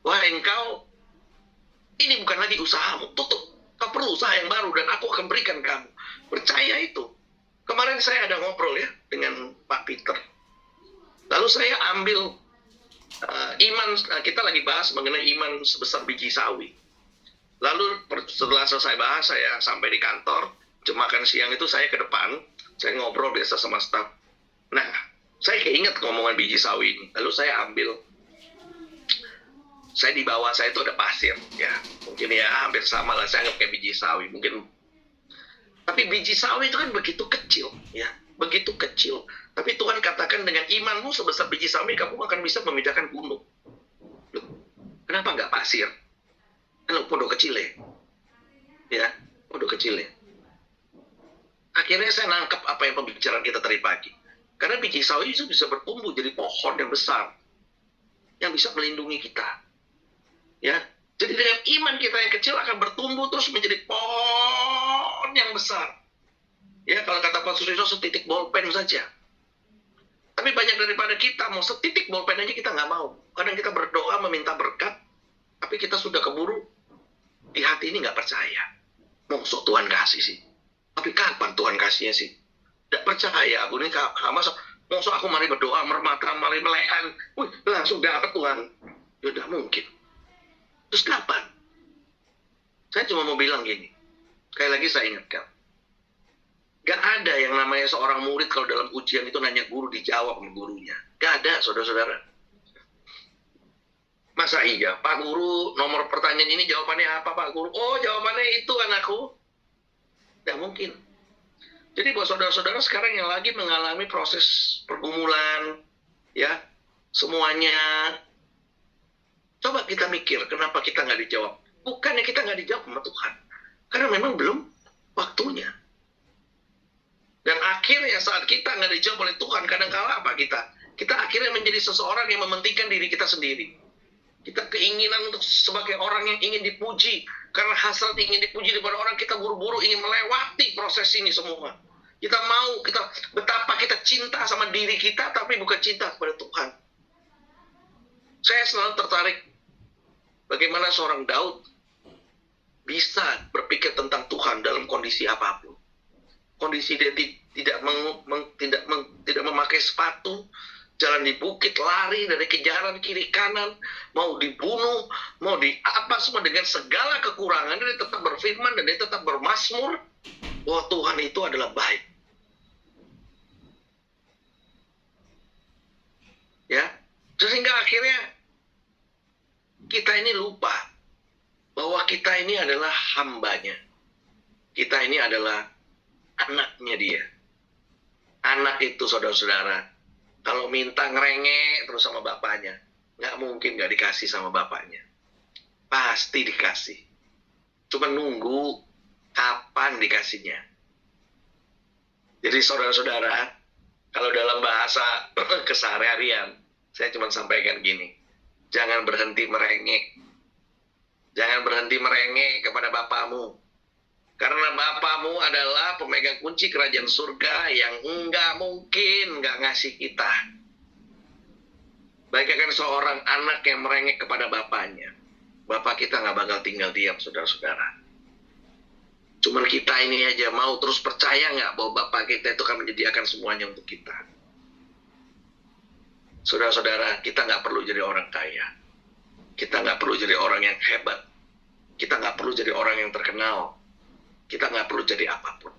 wah engkau, ini bukan lagi usahamu, tutup. Kau perlu usaha yang baru dan aku akan berikan kamu. Percaya itu. Kemarin saya ada ngobrol ya dengan Pak Peter. Lalu saya ambil iman, kita lagi bahas mengenai iman sebesar biji sawi. Lalu setelah selesai bahas, saya sampai di kantor, jam makan siang itu saya ke depan, saya ngobrol biasa sama staf. Nah, saya keinget ngomongan biji sawi ini. Lalu saya ambil, saya di bawah saya itu ada pasir, ya mungkin ya hampir sama lah, saya anggap kayak biji sawi mungkin. Tapi biji sawi itu kan begitu kecil, ya begitu kecil. Tapi Tuhan katakan dengan imanmu sebesar biji sawi kamu akan bisa memindahkan gunung. Loh, kenapa nggak pasir? Kan podo kecil ya, podo kecil ya. Akhirnya saya nangkep apa yang pembicaraan kita tadi pagi. Karena biji sawi itu bisa bertumbuh jadi pohon yang besar, yang bisa melindungi kita. Ya, jadi dengan iman kita yang kecil akan bertumbuh terus menjadi pohon yang besar. Ya, kalau kata Pak Susilo, setitik bolpen saja. Tapi banyak daripada kita mau setitik bolpen aja kita nggak mau. Kadang kita berdoa meminta berkat, tapi kita sudah keburu di hati ini nggak percaya. Maksud Tuhan kasih sih. Tapi kapan Tuhan kasihnya sih? Nggak percaya. Aku ini maksud aku mari berdoa, mermata, mari melehan. Wih, langsung dapat Tuhan. Ya udah mungkin. Terus kapan? Saya cuma mau bilang gini. Sekali lagi saya ingatkan. Gak ada yang namanya seorang murid kalau dalam ujian itu nanya guru, dijawab sama gurunya. Gak ada, saudara-saudara. Masa iya, Pak Guru, nomor pertanyaan ini jawabannya apa, Pak Guru? Oh, jawabannya itu, anakku. Gak mungkin. Jadi buat saudara-saudara sekarang yang lagi mengalami proses pergumulan, ya, semuanya, coba kita mikir, kenapa kita nggak dijawab? Bukannya kita nggak dijawab sama Tuhan. Karena memang belum waktunya. Dan akhirnya saat kita nggak dijawab oleh Tuhan, kadang-kala apa kita? Kita akhirnya menjadi seseorang yang mementingkan diri kita sendiri. Kita keinginan untuk sebagai orang yang ingin dipuji. Karena hasrat ingin dipuji daripada orang, kita buru-buru ingin melewati proses ini semua. Kita mau, betapa kita cinta sama diri kita, tapi bukan cinta kepada Tuhan. Saya selalu tertarik bagaimana seorang Daud bisa berpikir tentang Tuhan dalam kondisi apapun. Kondisi dia tidak memakai sepatu, jalan di bukit, lari dari kejaran kiri kanan, mau dibunuh, mau apa semua dengan segala kekurangan, dia tetap berfirman dan dia tetap bermazmur bahwa Tuhan itu adalah baik. Ya, sehingga akhirnya kita ini lupa bahwa kita ini adalah hambanya. Kita ini adalah anaknya dia. Anak itu, saudara-saudara, kalau minta ngerengek terus sama bapaknya, nggak mungkin nggak dikasih sama bapaknya. Pasti dikasih. Cuma nunggu kapan dikasihnya. Jadi saudara-saudara, kalau dalam bahasa keseharian, saya cuma sampaikan gini. Jangan berhenti merengek. Jangan berhenti merengek kepada Bapamu. Karena Bapamu adalah pemegang kunci kerajaan surga yang enggak mungkin enggak ngasih kita. Bagaikan seorang anak yang merengek kepada bapaknya. Bapak kita nggak bakal tinggal diam, saudara-saudara. Cuman kita ini aja mau terus percaya nggak bahwa Bapak kita itu akan menyediakan semuanya untuk kita. Saudara-saudara, kita nggak perlu jadi orang kaya. Kita nggak perlu jadi orang yang hebat. Kita nggak perlu jadi orang yang terkenal. Kita nggak perlu jadi apapun.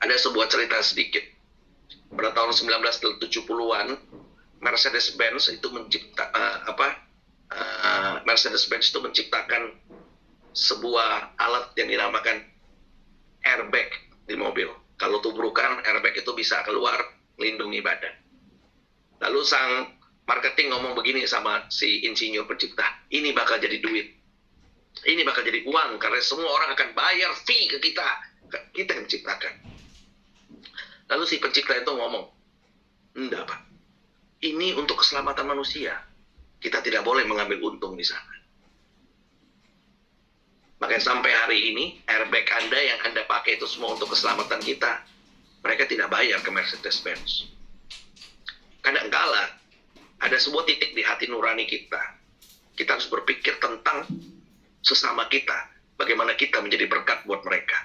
Ada sebuah cerita sedikit. Pada tahun 1970-an, Mercedes-Benz itu menciptakan sebuah alat yang dinamakan airbag di mobil. Kalau tubrukan, airbag itu bisa keluar, melindungi badan. Lalu sang marketing ngomong begini sama si insinyur pencipta, ini bakal jadi duit. Ini bakal jadi uang, karena semua orang akan bayar fee ke kita. Kita yang menciptakan. Lalu si pencipta itu ngomong, enggak Pak, ini untuk keselamatan manusia. Kita tidak boleh mengambil untung di sana. Makanya sampai hari ini, airbag Anda yang Anda pakai itu semua untuk keselamatan kita. Mereka tidak bayar ke Mercedes-Benz. Kadangkala, ada sebuah titik di hati nurani kita. Kita harus berpikir tentang sesama kita. Bagaimana kita menjadi berkat buat mereka.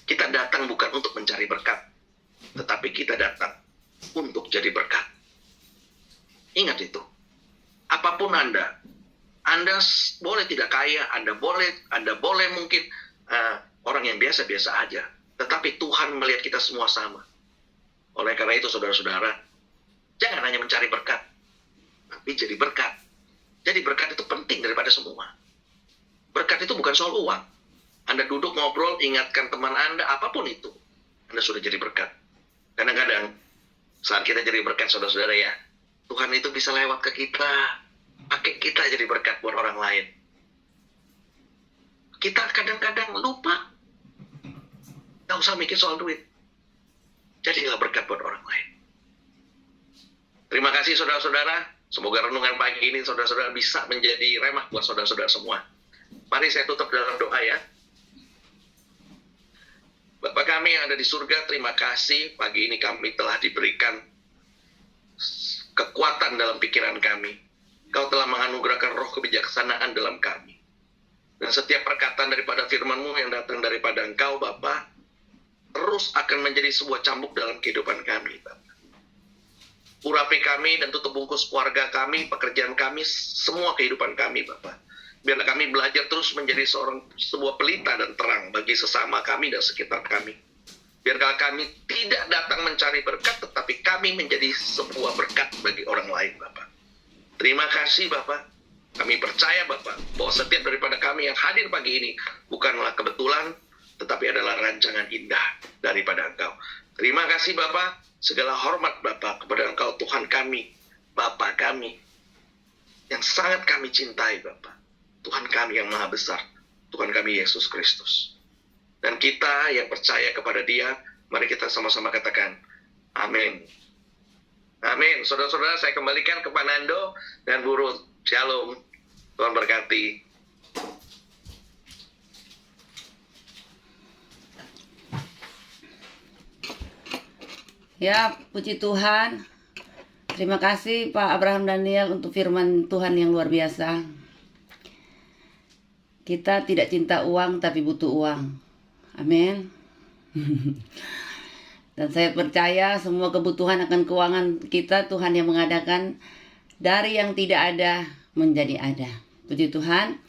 Kita datang bukan untuk mencari berkat. Tetapi kita datang untuk jadi berkat. Ingat itu. Apapun Anda boleh tidak kaya, Anda boleh mungkin orang yang biasa-biasa aja. Tetapi Tuhan melihat kita semua sama. Oleh karena itu, saudara-saudara, jangan hanya mencari berkat, tapi jadi berkat. Jadi berkat itu penting daripada semua. Berkat itu bukan soal uang. Anda duduk ngobrol, ingatkan teman Anda, apapun itu, Anda sudah jadi berkat. Kadang-kadang, saat kita jadi berkat, saudara-saudara ya, Tuhan itu bisa lewat ke kita, pakai kita jadi berkat buat orang lain. Kita kadang-kadang lupa. Gak usah mikir soal duit. Jadilah berkat buat orang lain. Terima kasih saudara-saudara. Semoga renungan pagi ini saudara-saudara bisa menjadi remah buat saudara-saudara semua. Mari saya tutup dalam doa ya. Bapa kami yang ada di surga, terima kasih pagi ini kami telah diberikan kekuatan dalam pikiran kami. Kau telah menganugerahkan roh kebijaksanaan dalam kami. Dan setiap perkataan daripada firman-Mu yang datang daripada Engkau, Bapa, terus akan menjadi sebuah cambuk dalam kehidupan kami, Bapa. Urapi kami dan tutup bungkus keluarga kami, pekerjaan kami, semua kehidupan kami, Bapa. Biarlah kami belajar terus menjadi sebuah pelita dan terang bagi sesama kami dan sekitar kami. Biarlah kami tidak datang mencari berkat, tetapi kami menjadi sebuah berkat bagi orang lain, Bapa. Terima kasih Bapak. Kami percaya Bapak bahwa setiap daripada kami yang hadir pagi ini bukanlah kebetulan, tetapi adalah rancangan indah daripada Engkau. Terima kasih Bapak. Segala hormat Bapak kepada Engkau Tuhan kami, Bapa kami, yang sangat kami cintai Bapak. Tuhan kami yang maha besar, Tuhan kami Yesus Kristus. Dan kita yang percaya kepada Dia, mari kita sama-sama katakan, amin. Amin. Saudara-saudara, saya kembalikan ke Pak Nando dan Bu Ruth. Shalom. Tuhan berkati. Ya, puji Tuhan. Terima kasih Pak Abraham Daniel untuk firman Tuhan yang luar biasa. Kita tidak cinta uang tapi butuh uang. Amin. Dan saya percaya semua kebutuhan akan keuangan kita Tuhan yang mengadakan, dari yang tidak ada menjadi ada. Puji Tuhan.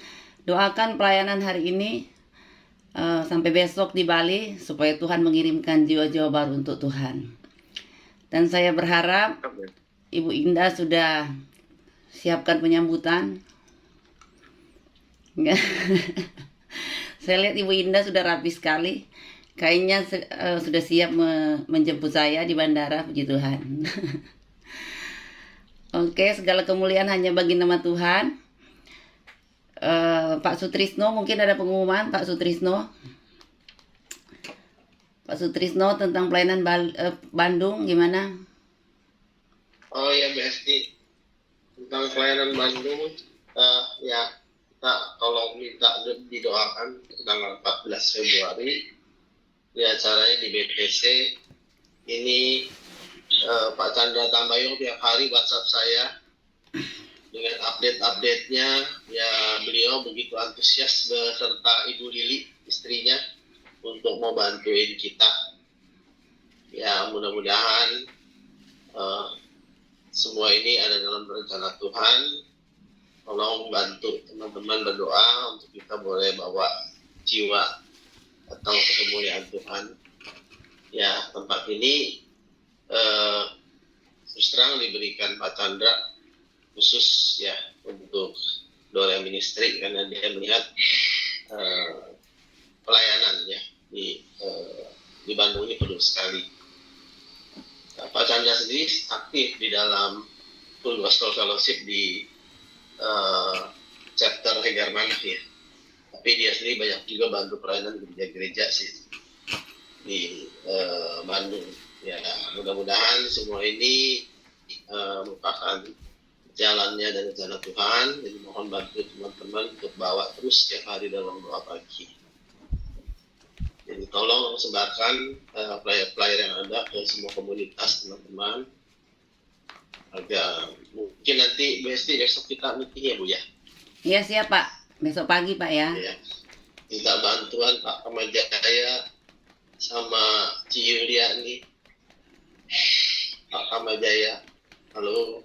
Doakan pelayanan hari ini sampai besok di Bali, supaya Tuhan mengirimkan jiwa-jiwa baru untuk Tuhan. Dan saya berharap Ibu Indah sudah siapkan penyambutan. Saya lihat Ibu Indah sudah rapi sekali. Kayaknya sudah siap menjemput saya di bandara, puji Tuhan. Oke, segala kemuliaan hanya bagi nama Tuhan. Pak Sutrisno, mungkin ada pengumuman Pak Sutrisno. Pak Sutrisno tentang pelayanan Bandung gimana? Oh ya BSD, tentang pelayanan Bandung, ya kita kalau minta didoakan tanggal 14 Februari di acaranya di BPC ini. Pak Chandra Tambayong tiap hari WhatsApp saya dengan update-update-nya. Ya, beliau begitu antusias beserta Ibu Lili, istrinya, untuk mau bantuin kita. Ya, mudah-mudahan semua ini ada dalam rencana Tuhan. Tolong bantu teman-teman berdoa untuk kita boleh bawa jiwa atau kemuliaan Tuhan. Ya, tempat ini terus terang diberikan Pak Chandra khusus ya untuk Dorea Ministry, karena dia melihat pelayanan ya di Bandung ini perlu sekali. Pak Chandra sendiri aktif di dalam Full Gospel Fellowship di chapter Hegar Manah ya. Tapi dia sendiri banyak juga bantu pelayanan gereja-gereja sih di Bandung. Ya, mudah-mudahan semua ini merupakan jalannya dan rencana Tuhan. Jadi mohon bantu teman-teman untuk bawa terus setiap hari dalam doa pagi. Jadi tolong sebarkan player-player yang ada ke semua komunitas teman-teman. Agar mungkin nanti besok kita meeting ya Bu ya. Iya siap Pak, besok pagi Pak ya. Ya. Minta bantuan Pak Kamajaya sama Ci Yulia nih. Pak Kamajaya, halo.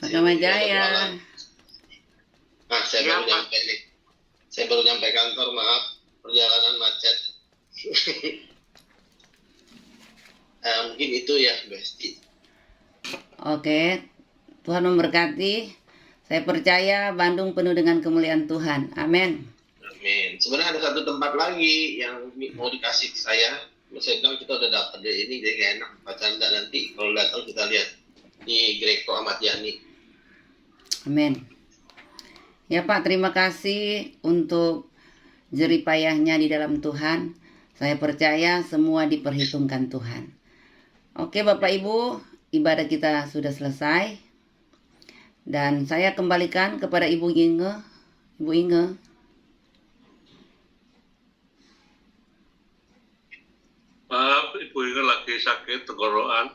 Pak Kamajaya. Nah, saya baru nyampe nih. Saya baru nyampe kantor, maaf. Perjalanan macet. Mungkin itu ya, Besti. Oke, Tuhan memberkati. Saya percaya Bandung penuh dengan kemuliaan Tuhan. Amin. Amin. Sebenarnya ada satu tempat lagi yang mau dikasih ke saya. Saya bilang kita udah dapat deh ini, jadi gak enak Pak Canda nanti kalau datang kita lihat di Greco Ahmad Yani. Amin. Ya Pak, terima kasih untuk jeripayahnya di dalam Tuhan. Saya percaya semua diperhitungkan Tuhan. Oke Bapak Ibu, ibadah kita sudah selesai. Dan saya kembalikan kepada Ibu Inge. Ibu Inge. Maaf, Ibu Inge lagi sakit tenggorokan.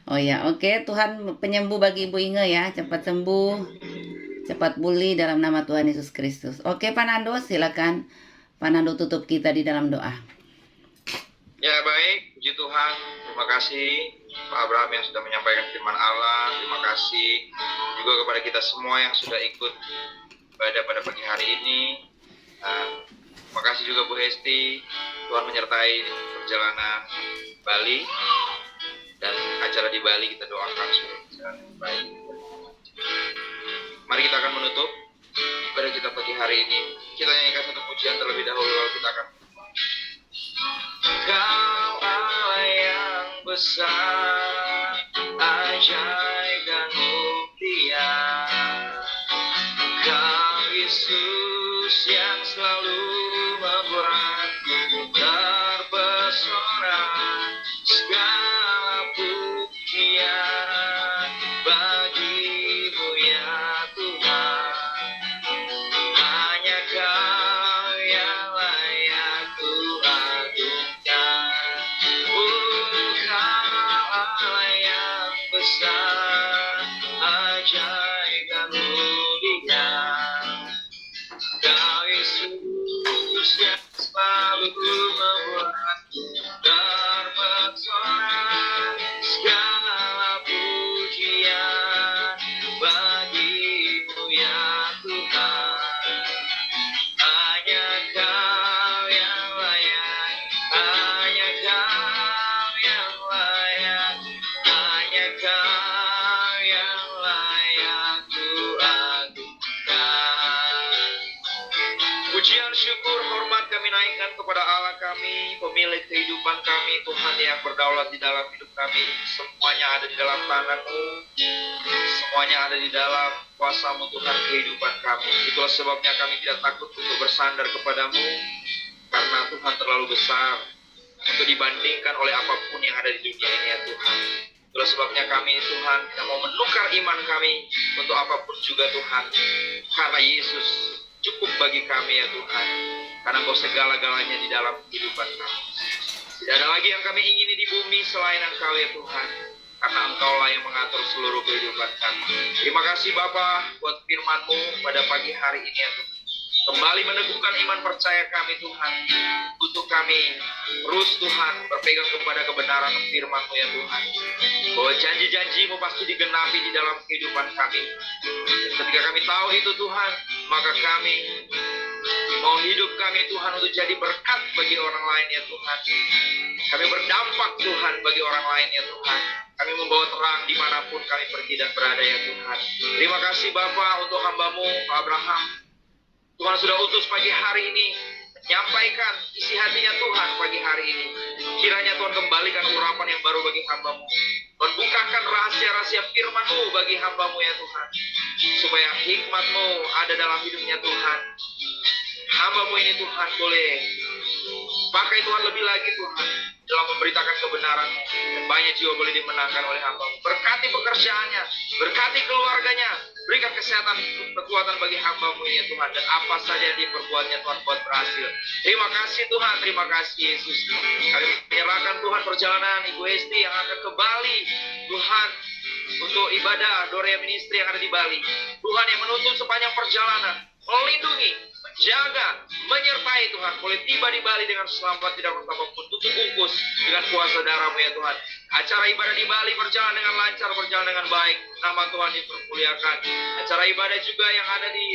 Oh ya, oke. Tuhan penyembuh bagi Ibu Inge ya. Cepat sembuh, cepat pulih dalam nama Tuhan Yesus Kristus. Oke Pak Nando, silakan. Pak Nando tutup kita di dalam doa. Ya baik, puji Tuhan. Terima kasih Pak Abraham yang sudah menyampaikan firman Allah. Terima kasih juga kepada kita semua yang sudah ikut ibadah pada pagi hari ini. Terima kasih juga Bu Hesti. Tuhan menyertai perjalanan Bali. Dan acara di Bali kita doakan supaya berjalan dengan baik. Mari kita akan menutup ibadah kita pagi hari ini. Kita nyanyikan satu pujian terlebih dahulu, lalu kita akan Kau Allah yang besar, ajaib dan mulia. Kau Yesus yang selalu membuatku terpesona. Segala pujian bagimu ya Tuhan. Hanya Kau yang layak ku agungkan. Kau Allah yang besar, ajaib dan mulia. Kau Yesus yang selalu membuatku terpesona. Segala pujian bagimu ya Tuhan. Hanya Kau yang layak, hanya Kau yang layak, hanya Kau yang layak ku agungkan. Pujian syukur hormat kami naikkan kepada Allah kami, pemilik kehidupan kami, Tuhan yang berdaulat di dalam hidup kami. Semuanya ada di dalam tangan-Mu, semuanya ada di dalam kuasa-Mu Tuhan kehidupan kami. Itulah sebabnya kami tidak takut untuk bersandar kepadamu, karena Tuhan terlalu besar untuk dibandingkan oleh apapun yang ada di dunia ini ya Tuhan. Itulah sebabnya kami Tuhan tidak mau menukar iman kami untuk apapun juga Tuhan, karena Yesus cukup bagi kami ya Tuhan, karena Engkau segala-galanya di dalam kehidupan kami. Tidak ada lagi yang kami ingini di bumi selain Engkau ya Tuhan, karena Engkaulah yang mengatur seluruh kehidupan kami. Terima kasih Bapa buat firman-Mu pada pagi hari ini ya Tuhan. Kembali meneguhkan iman percaya kami Tuhan, untuk kami terus Tuhan berpegang kepada kebenaran firman-Mu ya Tuhan, bahwa janji-janji-Mu pasti digenapi di dalam kehidupan kami. Dan ketika kami tahu itu Tuhan, maka kami mau hidup kami Tuhan untuk jadi berkat bagi orang lain ya Tuhan. Kami berdampak Tuhan bagi orang lain ya Tuhan. Kami membawa terang dimanapun kami pergi dan berada ya Tuhan. Terima kasih Bapa untuk hamba-Mu Pak Abraham. Tuhan sudah utus pagi hari ini menyampaikan isi hatinya Tuhan pagi hari ini. Kiranya Tuhan kembalikan urapan yang baru bagi hamba-Mu. Tuhan bukakan rahasia-rahasia firman-Mu bagi hamba-Mu ya Tuhan. Supaya hikmat-Mu ada dalam hidupnya Tuhan. Hamba-Mu ini Tuhan boleh pakai Tuhan lebih lagi Tuhan dalam memberitakan kebenaran-Mu. Dan banyak jiwa boleh dimenangkan oleh hamba-Mu. Berkati pekerjaannya, berkati keluarganya, berikan kesehatan, kekuatan bagi hamba-Mu ini ya Tuhan. Dan apa saja yang diperbuatnya Tuhan buat berhasil. Terima kasih Tuhan, terima kasih Yesus. Kami menyerahkan Tuhan perjalanan Ibu Esti yang akan ke Bali. Tuhan, untuk ibadah Dorea Ministry yang ada di Bali. Tuhan yang menuntun sepanjang perjalanan, melindungi, menjaga, menyertai Tuhan. Boleh tiba di Bali dengan selamat, tidak apapun, tutup bungkus dengan kuasa darah-Mu ya Tuhan. Acara ibadah di Bali berjalan dengan lancar, berjalan dengan baik. Nama Tuhan dipermuliakan. Acara ibadah juga yang ada di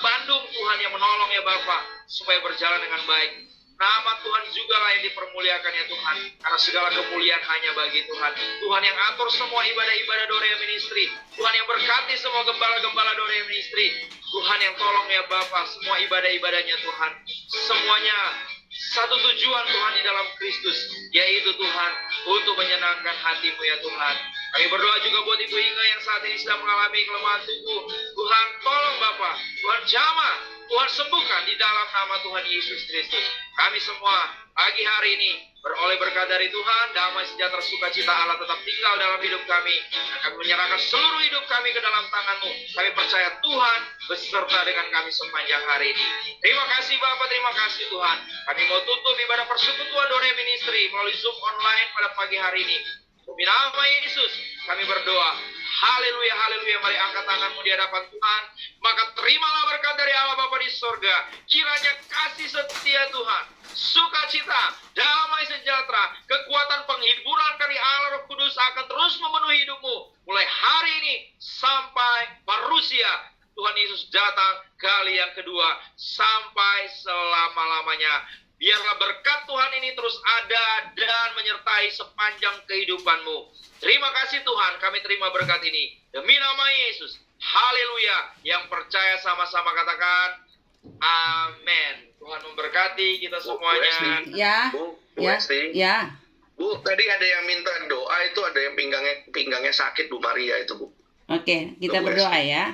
Bandung, Tuhan yang menolong ya Bapak, supaya berjalan dengan baik. Nama Tuhan juga lah yang dipermuliakan ya Tuhan. Karena segala kemuliaan hanya bagi Tuhan. Tuhan yang atur semua ibadah-ibadah Dorea Ministry. Tuhan yang berkati semua gembala-gembala Dorea Ministry. Tuhan yang tolong ya Bapa semua ibadah-ibadahnya Tuhan. Semuanya satu tujuan Tuhan di dalam Kristus. Yaitu Tuhan untuk menyenangkan hati-Mu ya Tuhan. Kami berdoa juga buat Ibu Inga yang saat ini sedang mengalami kelemahan tubuh. Tuhan tolong Bapa. Tuhan jamah. Tuhan sembuhkan di dalam nama Tuhan Yesus Kristus. Kami semua pagi hari ini beroleh berkat dari Tuhan. Damai sejahtera sukacita Allah tetap tinggal dalam hidup kami. Dan kami menyerahkan seluruh hidup kami ke dalam tangan-Mu. Kami percaya Tuhan beserta dengan kami sepanjang hari ini. Terima kasih Bapak, terima kasih Tuhan. Kami mau tutup ibadah persekutuan Dorea Ministry melalui Zoom online pada pagi hari ini. Demi nama Yesus kami berdoa. Haleluya, haleluya. Mari angkat tanganmu di hadapan Tuhan. Maka terimalah berkat dari Allah Bapa di sorga. Kiranya kasih setia Tuhan, sukacita, damai sejahtera, kekuatan penghiburan dari Allah Roh Kudus akan terus memenuhi hidupmu. Mulai hari ini sampai parusia Tuhan Yesus datang kali yang kedua. Sampai selama-lamanya. Biarlah berkat Tuhan ini terus ada dan menyertai sepanjang kehidupanmu. Terima kasih Tuhan, kami terima berkat ini. Demi nama Yesus. Haleluya. Yang percaya sama-sama katakan amin. Tuhan memberkati kita semuanya. Ya. Bu Ya. Esti. Ya. Bu, tadi ada yang minta doa itu, ada yang pinggangnya sakit Bu Maria itu Bu. Oke, kita Bu berdoa Esti. ya.